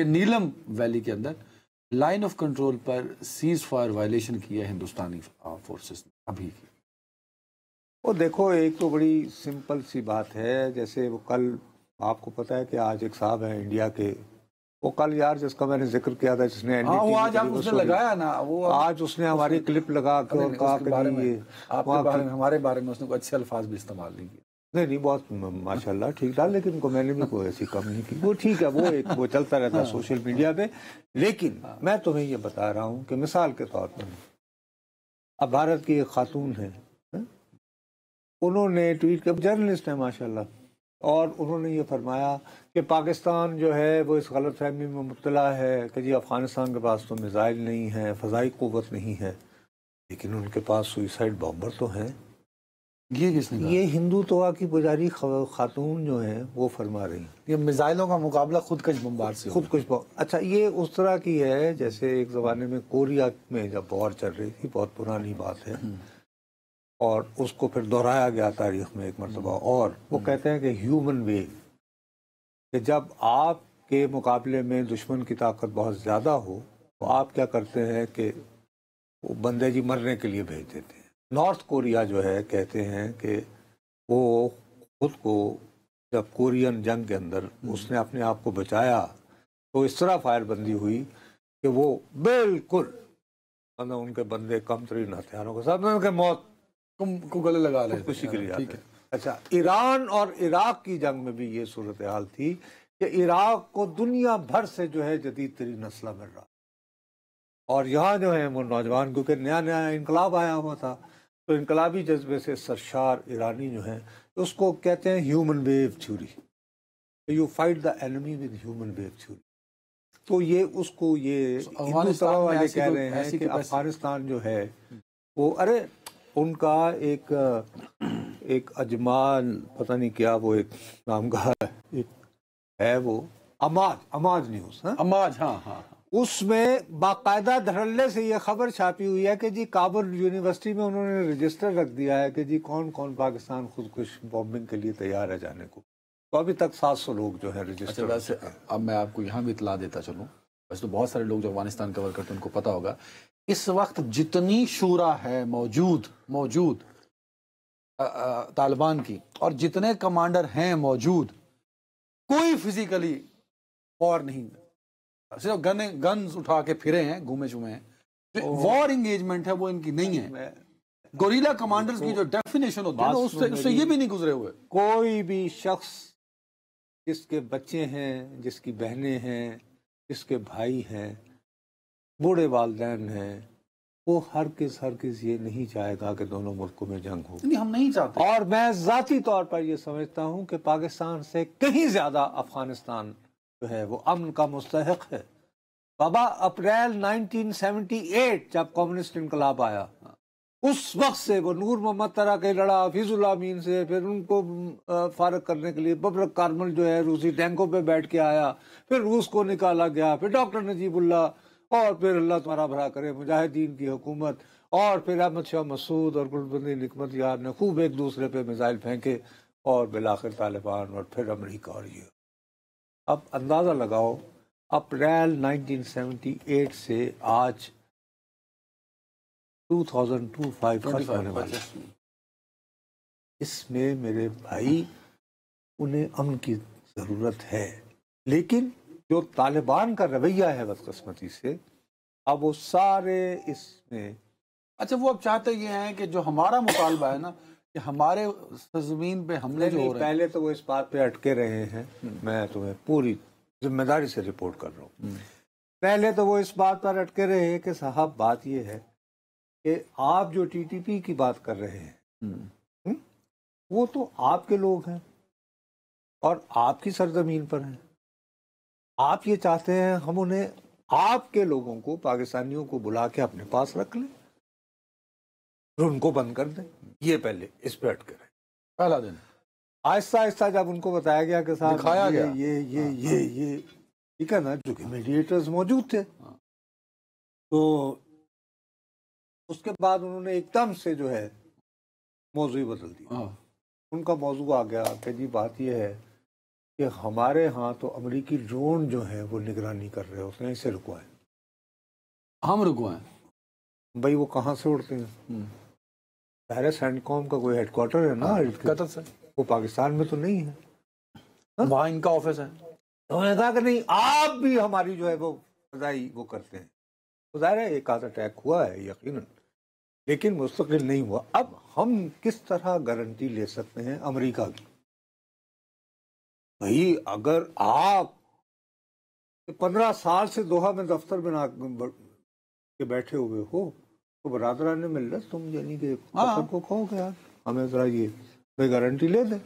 کہ نیلم ویلی کے اندر لائن آف کنٹرول پر سیز فائر وائلیشن کیا ہندوستانی فورسز نے ابھی کی. وہ دیکھو ایک تو بڑی سمپل سی بات ہے، جیسے وہ کل آپ کو پتا ہے کہ آج ایک صاحب ہیں انڈیا کے، وہ کل یار جس کا میں نے ذکر کیا تھا، جس نے وہ آج آپ اس نے لگایا نا، وہ آج اس نے ہماری کلپ لگا کے اور کہا کہ یہ آپ کے بارے میں ہمارے بارے میں اس نے کوئی اچھے الفاظ بھی استعمال نہیں کیے. نہیں بہت ماشاءاللہ ٹھیک ٹھاک، لیکن ان کو میں نے بھی کوئی ایسی کم نہیں کی. وہ ٹھیک ہے، وہ چلتا رہتا ہے سوشل میڈیا پہ. لیکن میں تمہیں یہ بتا رہا ہوں کہ مثال کے طور پر اب بھارت کی ایک خاتون ہے، انہوں نے ٹویٹ کیا، جرنلسٹ ہیں ماشاءاللہ، اور انہوں نے یہ فرمایا کہ پاکستان جو ہے وہ اس غلط فہمی میں مبتلا ہے کہ جی افغانستان کے پاس تو میزائل نہیں ہے، فضائی قوت نہیں ہے، لیکن ان کے پاس سوئسائڈ بامبر تو ہیں. یہ کس نے کہا؟ یہ ہندو توا کی پجاری خاتون جو ہیں وہ فرما رہی ہیں یہ میزائلوں کا مقابلہ خودکش بمبار سے خودکش اچھا یہ اس طرح کی ہے جیسے ایک زمانے میں کوریا میں جب وار چل رہی تھی، بہت پرانی بات ہے، اور اس کو پھر دہرایا گیا تاریخ میں ایک مرتبہ، اور وہ کہتے ہیں کہ ہیومن ویو، کہ جب آپ کے مقابلے میں دشمن کی طاقت بہت زیادہ ہو تو آپ کیا کرتے ہیں کہ وہ بندے جی مرنے کے لیے بھیج دیتے ہیں. نارتھ کوریا جو ہے کہتے ہیں کہ وہ خود کو جب کورین جنگ کے اندر اس نے اپنے آپ کو بچایا تو اس طرح فائر بندی ہوئی کہ وہ بالکل ان کے بندے کم ترین ہتھیاروں کے ساتھ ان کے موت کو گلے لگا رہے خودکشی کے لیے جاتے. اچھا ایران اور عراق کی جنگ میں بھی یہ صورتحال تھی کہ عراق کو دنیا بھر سے جو ہے جدید ترین اسلحہ مل رہا، اور یہاں جو ہے وہ نوجوان، کیونکہ نیا نیا انقلاب آیا ہوا تھا، تو انقلابی جذبے سے سرشار ایرانی جو ہیں اس کو کہتے ہیں human wave theory, you fight the enemy with human wave theory. تو یہ اس کو یہ ہندو توا والے کہہ رہے ہیں کہ افغانستان جو ہے وہ، ارے ان کا ایک اجمال پتہ نہیں کیا وہ ایک نام کا ایک ہے، وہ اماج نیوز، اماج، ہاں، اس میں باقاعدہ دھڑلے سے یہ خبر چھاپی ہوئی ہے کہ جی کابل یونیورسٹی میں انہوں نے رجسٹر رکھ دیا ہے کہ جی کون کون پاکستان خودکش بامبنگ کے لیے تیار ہے جانے کو. تو ابھی تک 700 لوگ جو ہیں رجسٹر. ویسے اب میں آپ کو یہاں بھی اطلاع دیتا چلوں، ویسے تو بہت سارے لوگ جو افغانستان کور کرتے ہیں ان کو پتا ہوگا، اس وقت جتنی شورا ہے موجود طالبان کی، اور جتنے کمانڈر ہیں موجود، کوئی فزیکلی وار نہیں، صرف گنز اٹھا کے پھرے ہیں، گھومے چومے ہیں. وار انگیجمنٹ ہے وہ ان کی نہیں ہے. گوریلا کمانڈرز کی جو ڈیفینیشن ہوتی ہے نا، اس سے یہ بھی نہیں گزرے ہوئے. کوئی بھی شخص جس کے بچے ہیں، جس کی بہنیں ہیں، جس کے بھائی ہیں، بوڑھے والدین ہیں، وہ ہرگز یہ نہیں چاہے گا کہ دونوں ملکوں میں جنگ ہو. ہم نہیں چاہتے. اور میں ذاتی طور پر یہ سمجھتا ہوں کہ پاکستان سے کہیں زیادہ افغانستان جو ہے وہ امن کا مستحق ہے. بابا اپریل 1978 جب کمیونسٹ انقلاب آیا، اس وقت سے وہ نور محمد طرح کے لڑا حفیظ اللہ امین سے، پھر ان کو فارغ کرنے کے لیے ببرک کارمل جو ہے روسی ٹینکوں پہ بیٹھ کے آیا، پھر روس کو نکالا گیا، پھر ڈاکٹر نجیب اللہ، اور پھر اللہ تمہارا بھلا کرے مجاہدین کی حکومت، اور پھر احمد شاہ مسعود اور گلبدین نعمت یار نے خوب ایک دوسرے پہ میزائل پھینکے، اور بالآخر طالبان، اور پھر امریکہ. اور یہ اب اندازہ لگاؤ اپریل 1978 سے آج 2025 ختم ہونے والا. اس میں میرے بھائی انہیں امن کی ضرورت ہے، لیکن جو طالبان کا رویہ ہے بدقسمتی سے، اب وہ سارے اس میں. اچھا وہ اب چاہتے یہ ہیں کہ جو ہمارا مطالبہ ہے نا کہ ہمارے سرزمین پہ حملے جو ہو رہے ہیں، پہلے تو وہ اس بات پہ اٹکے رہے ہیں، میں تمہیں پوری ذمہ داری سے رپورٹ کر رہا ہوں. پہلے تو وہ اس بات پر اٹکے رہے ہیں کہ صاحب بات یہ ہے کہ آپ جو ٹی ٹی پی کی بات کر رہے ہیں وہ تو آپ کے لوگ ہیں اور آپ کی سرزمین پر ہیں. آپ یہ چاہتے ہیں ہم انہیں، آپ کے لوگوں کو، پاکستانیوں کو بلا کے اپنے پاس رکھ لیں، پھر ان کو بند کر دیں. یہ پہلے اس پہ اٹکے رہے. پہلا دن آہستہ آہستہ جب ان کو بتایا گیا کہ صاحب دکھایا گیا یہ ٹھیک ہے نا، جو کہ میڈیٹرز موجود تھے، تو اس کے بعد انہوں نے ایک دم سے جو ہے موضوع بدل دیا. ان کا موضوع آ گیا کہ جی بات یہ ہے کہ ہمارے ہاں تو امریکی ڈرون جو ہے وہ نگرانی کر رہے ہوتے ہیں، اسے رکوائیں. ہم رکوائیں بھائی وہ کہاں سے اڑتے ہیں؟ ظاہر ہے سینڈ کام کا کوئی ہیڈ کوارٹر ہے نا قطر سے، وہ پاکستان میں تو نہیں ہے. وہاں ان کا آفس ہے. انہوں نے کہا کہ نہیں آپ بھی ہماری جو ہے وہ فضائی وہ کرتے ہیں. تو ظاہر ہے ایک آدھ اٹیک ہوا ہے یقیناً، لیکن مستقل نہیں ہوا. اب ہم کس طرح گارنٹی لے سکتے ہیں امریکہ کی؟ بھائی اگر آپ 15 سال سے دوحہ میں دفتر بنا کے بیٹھے ہوئے ہو تو برادران ملت تم یعنی کہ قطر کو کہو کہ یار ہمیں ذرا یہ گارنٹی لے دیں.